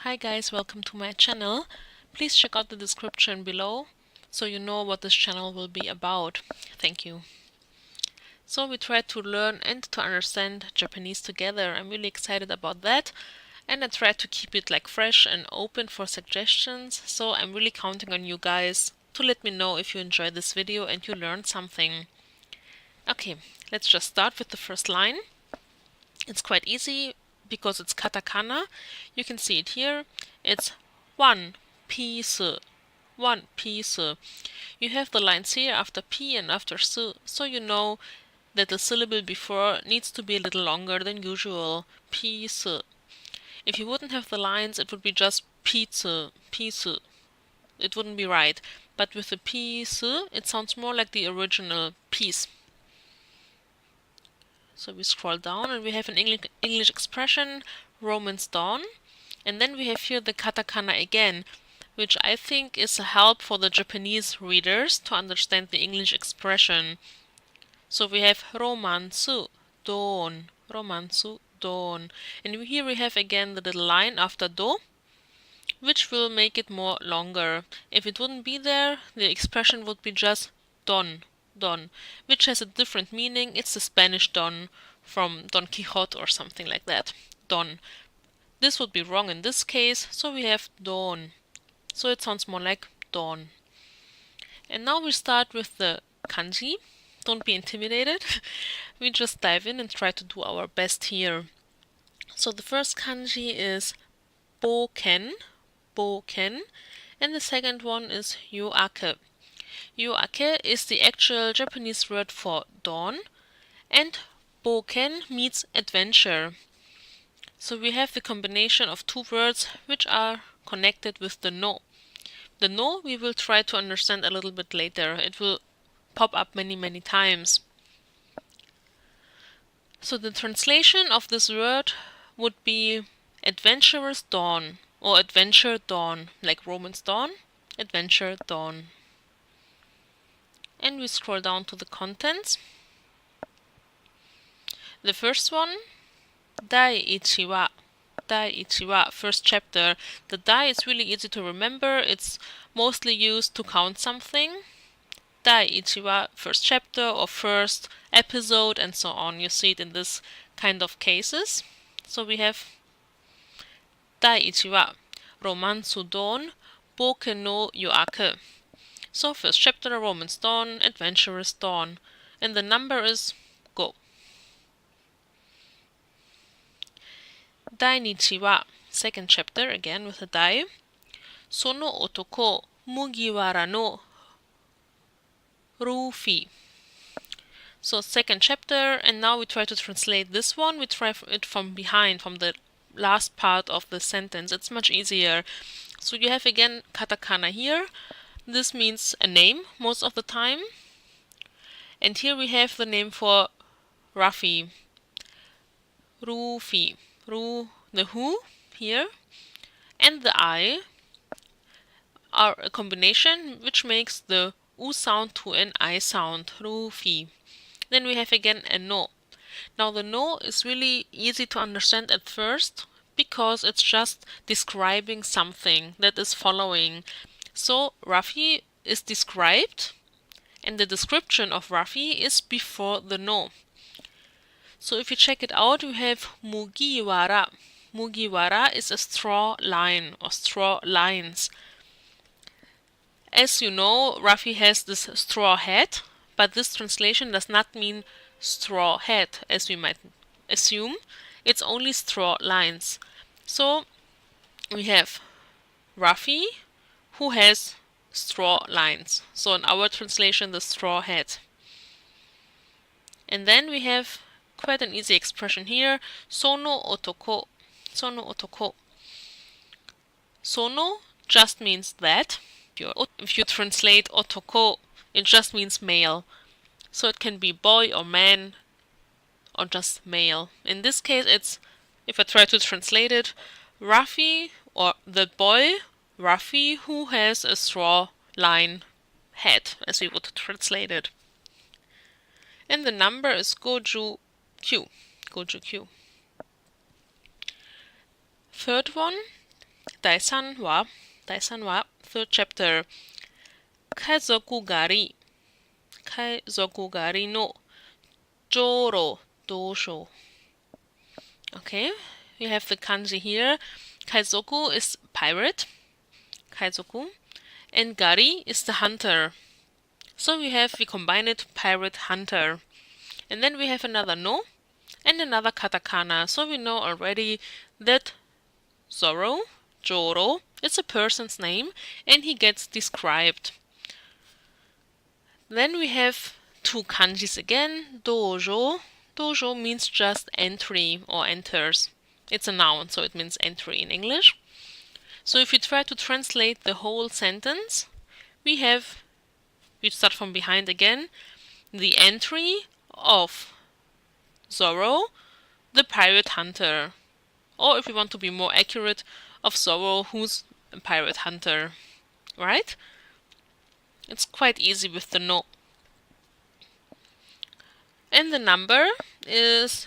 Hi guys, welcome to my channel. Please check out the description below so you know what this channel will be about. Thank you. So we try to learn and to understand Japanese together. I'm really excited about that, and I try to keep it like fresh and open for suggestions. So I'm really counting on you guys to let me know if you enjoyed this video and you learned something. Okay, let's just start with the first line. It's quite easy because it's katakana. You can see it here. It's one piece. One piece. You have the lines here after P and after S, so you know that the syllable before needs to be a little longer than usual. Piece. If you wouldn't have the lines, it would be just pizza, piece. It wouldn't be right. But with the piece, it sounds more like the original piece. So we scroll down and we have an English expression, Romance Dawn. And then we have here the katakana again, which I think is a help for the Japanese readers to understand the English expression. So we have romansu, dawn, romansu, dawn. And here we have again the little line after do, which will make it more longer. If it wouldn't be there, the expression would be just don, don, which has a different meaning. It's the Spanish don from Don Quixote or something like that. Don. This would be wrong in this case, so we have dawn. So it sounds more like dawn. And now we start with the kanji. Don't be intimidated. We just dive in and try to do our best here. So the first kanji is boken, boken, and the second one is yoake. Yoake is the actual Japanese word for dawn, and boken means adventure. So we have the combination of two words which are connected with the no. The no we will try to understand a little bit later. It will pop up many times. So the translation of this word would be adventurous dawn or adventure dawn, like Romance Dawn, adventure dawn. And we scroll down to the contents. The first one, Daiichi wa. Daiichi wa, first chapter. The dai is really easy to remember. It's mostly used to count something. Daiichi wa, first chapter or first episode and so on. You see it in this kind of cases. So we have Daiichi wa, romansu dawn, boke no yoake. So first chapter, Romance Dawn, adventurous dawn. And the number is go. Dainichi wa, second chapter, again with a dai. Sono otoko, mugiwara no rufi. So second chapter, and now we try to translate this one. We try it from behind, from the last part of the sentence. It's much easier. So you have again katakana here. This means a name most of the time. And here we have the name for Ruffy. Rufi. The who here and the I are a combination which makes the U sound to an I sound. Rufi. Then we have again a no. Now the no is really easy to understand at first because it's just describing something that is following. So Ruffy is described and the description of Ruffy is before the no. So if you check it out, we have mugiwara. Mugiwara is a straw line or straw lines. As you know, Ruffy has this straw hat, but this translation does not mean straw hat, as we might assume. It's only straw lines. So we have Ruffy, who has straw lines. So in our translation, the straw hat. And then we have quite an easy expression here, sono otoko. Sono otoko. Sono just means that. If you translate otoko, it just means male. So it can be boy or man or just male. In this case, it's, if I try to translate it, Ruffy or the boy Ruffy who has a straw line hat, as we would translate it. And the number is Goju Q. Goju Q. Third one, 第三話 third chapter 家族狩りのジョロドショ Okay, we have the kanji here. Kaizoku is pirate, Kaizoku, and Gari is the hunter. So we combine it, pirate, hunter. And then we have another no and another katakana. So we know already that Zoro, Joro, is a person's name and he gets described. Then we have two kanjis again, dojo. Dojo means just entry or enters. It's a noun, so it means entry in English. So if you try to translate the whole sentence, we start from behind again, the entry of Zoro, the pirate hunter. Or if you want to be more accurate, of Zoro, who's a pirate hunter. Right? It's quite easy with the no. And the number is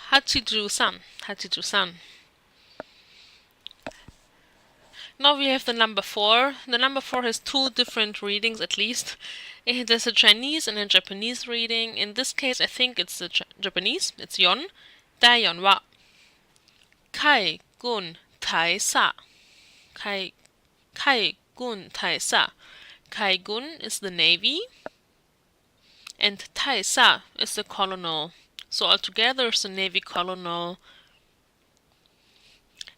Hachiju-san. Hachiju-san. Now we have the number 4. The number 4 has two different readings at least. There's a Chinese and a Japanese reading. In this case, I think it's the Japanese. It's Yon. Daiyon wa Kai Gun Tai Sa. Kai Gun Tai Sa. Kai Gun is the navy. And Tai Sa is the colonel. So altogether it's the navy colonel.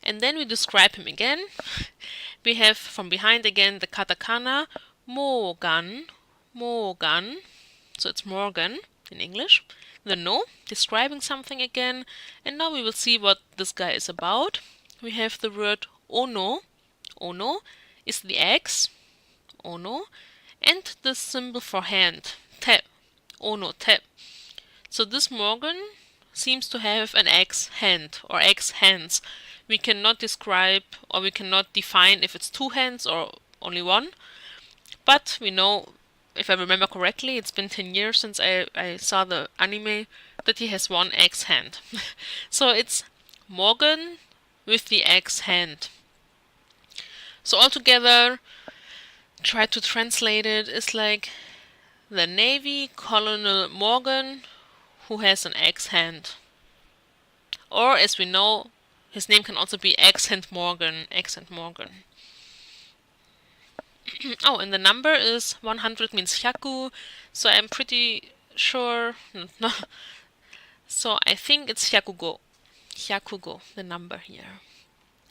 And then we describe him again. We have from behind again the katakana Morgan. Morgan. So it's Morgan in English. The no, describing something again. And now we will see what this guy is about. We have the word ono. Ono is the axe. Ono. And the symbol for hand. Te. Ono te. So this Morgan seems to have an axe hand or axe hands. We cannot describe or we cannot define if it's two hands or only one. But we know, if I remember correctly, it's been 10 years since I saw the anime, that he has one axe hand. So it's Morgan with the axe hand. So altogether, try to translate it, is like the Navy Colonel Morgan who has an axe hand. Or as we know, his name can also be Accent Morgan. Accent Morgan. Oh, and the number is 100 means hyaku, so I'm pretty sure. No. So I think it's hyakugo. Hyakugo, the number here.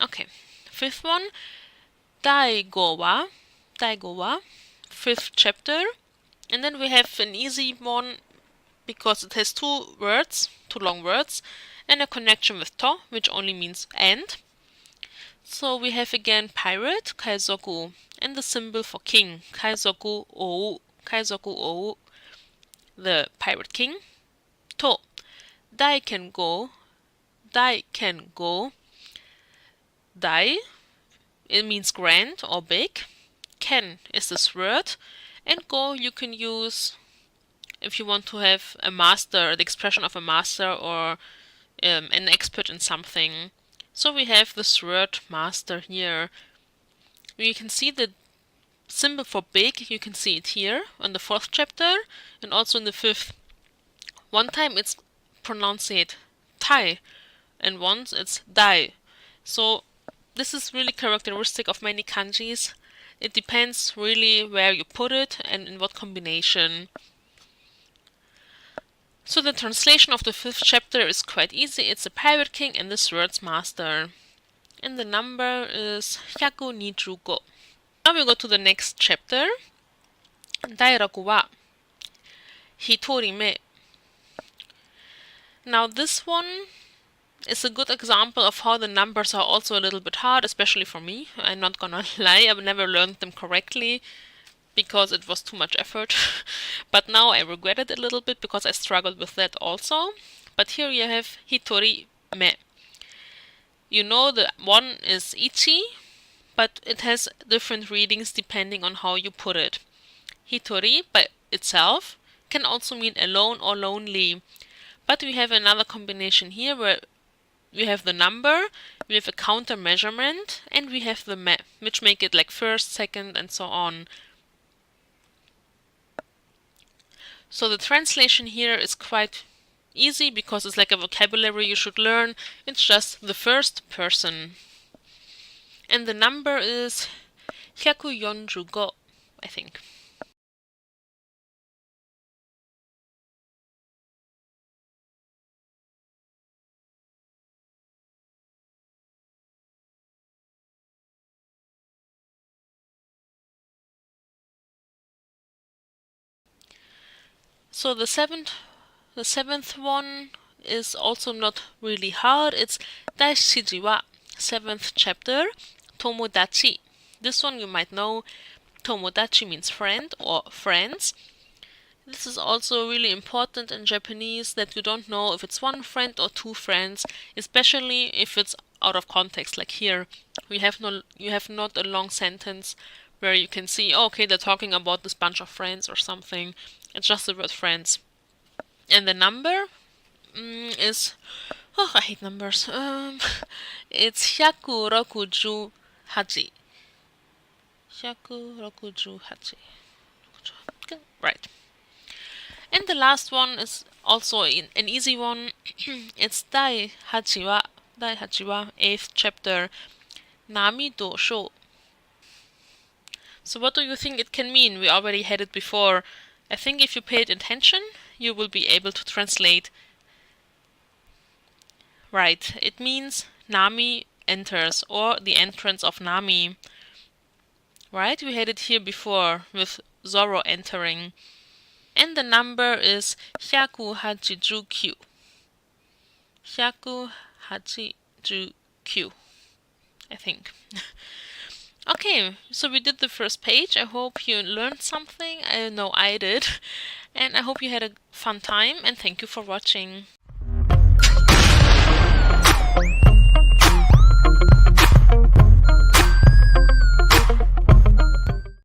Okay, fifth one. Daigo wa. Daigo wa. Fifth chapter. And then we have an easy one because it has two long words, and a connection with to, which only means and. So we have again pirate, kaizoku, and the symbol for king, kaizoku ou. Kaizoku ou, the pirate king. To, dai can go. Dai can go. Dai, it means grand or big. Ken is this word. And go you can use if you want to have a master, the expression of a master or an expert in something. So we have this word master here. You can see the symbol for big, you can see it here on the 4th chapter and also in the 5th. One time it's pronounced tai and once it's dai. So this is really characteristic of many kanjis. It depends really where you put it and in what combination. So the translation of the 5th chapter is quite easy. It's a pirate king and this word's master. And the number is 125. Now we go to the next chapter. Dairaku wa Hitorime. Now this one is a good example of how the numbers are also a little bit hard, especially for me. I'm not gonna lie, I've never learned them correctly because it was too much effort. But now I regret it a little bit because I struggled with that also. But here you have Hitori me. You know the one is ichi, but it has different readings depending on how you put it. Hitori by itself can also mean alone or lonely. But we have another combination here where we have the number, we have a counter measurement, and we have the map, which make it like first, second, and so on. So the translation here is quite easy because it's like a vocabulary you should learn. It's just the first person. And the number is 145, I think. So the seventh one is also not really hard. It's Daishiji wa, 7th chapter, Tomodachi. This one you might know. Tomodachi means friend or friends. This is also really important in Japanese, that you don't know if it's one friend or two friends, especially if it's out of context. Like here, you have not a long sentence where you can see, oh, okay, they're talking about this bunch of friends or something. It's just the word friends. And the number is, oh, I hate numbers. It's 168. 168. Right. And the last one is also an easy one. It's Daihachi wa, 8th chapter, Nami Dosho. So what do you think it can mean? We already had it before. I think if you paid attention, you will be able to translate. Right, it means Nami enters, or the entrance of Nami. Right, we had it here before with Zoro entering. And the number is 189. 189, I think. Okay, so we did the first page. I hope you learned something. I know I did. And I hope you had a fun time, and thank you for watching.